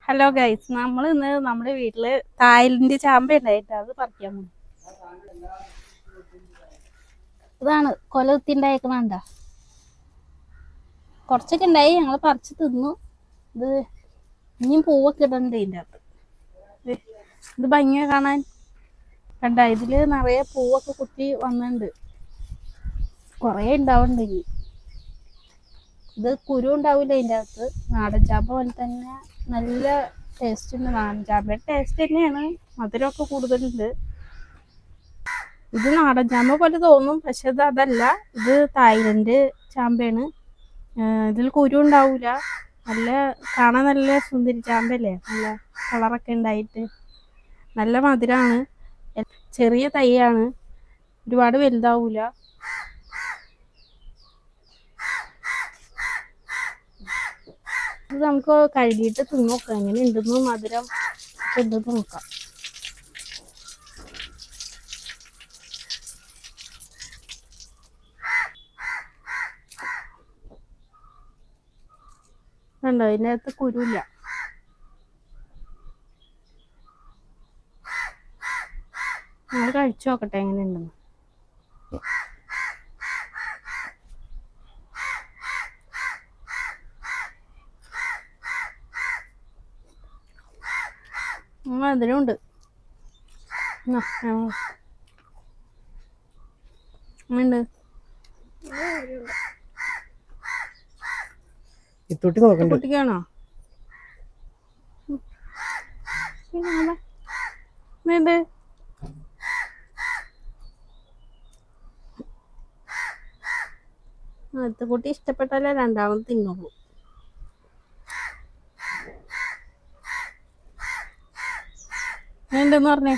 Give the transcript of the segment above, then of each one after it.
Hello guys, നമ്മൾ ഇന്ന് നമ്മുടെ വീട്ടില് തായ്ലൻഡ് ചാമ്പ ഉണ്ടായിട്ട് അത് പറിക്കാൻ പോകും. ഇതാണ് കൊല കുത്തിണ്ടായേക്കണണ്ട. കുറച്ചൊക്കെ ഉണ്ടായി, ഞങ്ങൾ പറിച്ച് തിന്നു. ഇത് ഇനിയും പൂവൊക്കെ ഇടണ്ട് ഇതിൻ്റെ അകത്ത്. ഇത് ഭംഗിയാ കാണാൻ. കണ്ട, ഇതില് നിറയെ പൂവൊക്കെ കുത്തി വന്നിട്ടുണ്ട്. കുറേ ഉണ്ടാവുന്നുണ്ട് ഇനി. ഇത് കുരു ഉണ്ടാവില്ല ഇതിൻ്റെ അകത്ത്. നാടൻ ചാമ്പ പോലെ തന്നെ നല്ല ടേസ്റ്റ് ഉണ്ട്. നാടൻ ചാമ്പയുടെ ടേസ്റ്റ് തന്നെയാണ്, മധുരമൊക്കെ കൂടുതലുണ്ട്. ഇത് നാടൻ ചാമ്പ പോലെ തോന്നും, പക്ഷെ ഇത് അതല്ല. ഇത് തായ്ലൻഡ് ചാമ്പയാണ്. ഇതിൽ കുരു ഉണ്ടാവില്ല. നല്ല കാണാൻ നല്ല സുന്ദരി ചാമ്പല്ലേ, നല്ല കളറൊക്കെ ഉണ്ടായിട്ട് നല്ല മധുരമാണ്. ചെറിയ തൈയാണ്, ഒരുപാട് വലുതാവൂല. ഇത് നമുക്ക് കഴുകിയിട്ട് തിന്നോക്കാം, എങ്ങനെ ഉണ്ടെന്ന്, മധുരം ഒക്കെ ഉണ്ടെന്ന് നോക്കാം. കണ്ടോ, ഇതിൻ്റെ അകത്ത് കുരുല്ല. ഞങ്ങൾ കഴിച്ചു നോക്കട്ടെ എങ്ങനെ ഉണ്ടെന്ന്. അതിനുണ്ട്. കുട്ടിക്കാണോ? ആദ്യത്തെ കുട്ടി ഇഷ്ടപ്പെട്ടാലേ രണ്ടാമത് തിന്നുള്ളൂ. ഉണ്ടെന്ന് പറഞ്ഞേ.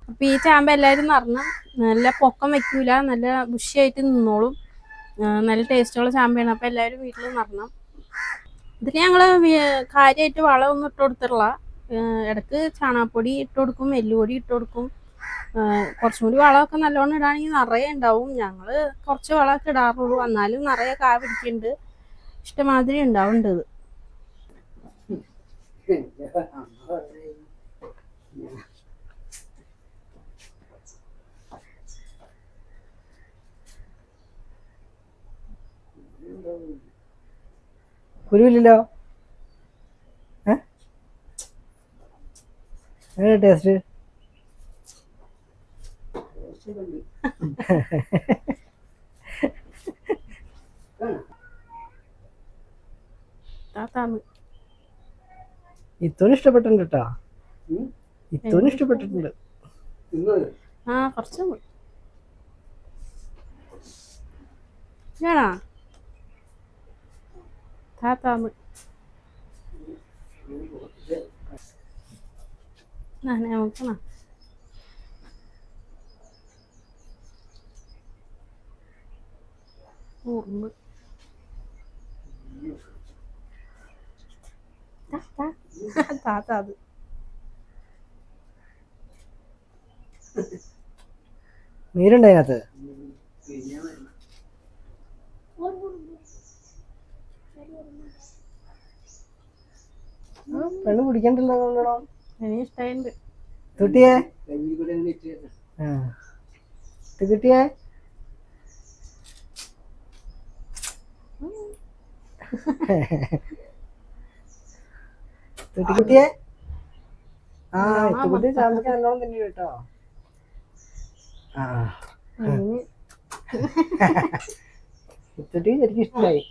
അപ്പൊ ഈ ചാമ്പ എല്ലാവരും നിറഞ്ഞു. നല്ല പൊക്കം വെക്കൂല, നല്ല ബുഷിയായിട്ട് നിന്നോളും. നല്ല ടേസ്റ്റുള്ള ചാമ്പയാണ്. അപ്പൊ എല്ലാവരും വീട്ടിൽ നിറഞ്ഞു. ഇതിന് ഞങ്ങള് കാര്യമായിട്ട് വളമൊന്നും ഇട്ട് കൊടുത്തിട്ടില്ല. ഇടക്ക് ചാണകപ്പൊടി ഇട്ട് കൊടുക്കും, എല്ലുപൊടി ഇട്ട് കൊടുക്കും. കുറച്ചും കൂടി വളമൊക്കെ നല്ലോണം ഇടാണെങ്കിൽ നിറയെ ഉണ്ടാവും. ഞങ്ങള് കുറച്ച് വളമൊക്കെ ഇടാറുള്ളൂ, എന്നാലും നിറയെ കാ പിടിക്കുന്നുണ്ട്. ഇഷ്ടമാതിരി ഉണ്ടാവുന്നുണ്ട്. കുരുവില്ലല്ലോ. ടേസ്റ്റ് ഇത്തോന് ഇഷ്ടപ്പെട്ടിട്ടുണ്ട് കേട്ടാ. ഇത്തോന് ഇഷ്ടപ്പെട്ടിട്ടുണ്ട്. കുറച്ച് ഞാനാ താത്താന്ന് നോക്കണ. ഓർമ്മ താത്ത അത് നീരുണ്ട് അതിനകത്ത്. പെണ്ണ് കുടിക്കണ്ടല്ലോ. എനിക്ക് ഇഷ്ടമായിട്ടുണ്ട്. തുട്ടിയേ കുട്ടിയേ തുട്ടിക്കുട്ടിയെ. ഇത്തുകുട്ടി ചാമ്പക്ക നല്ലോണം തന്നെ കേട്ടോ. ഇത്തുട്ടി ശരിക്കും ഇഷ്ടമായി.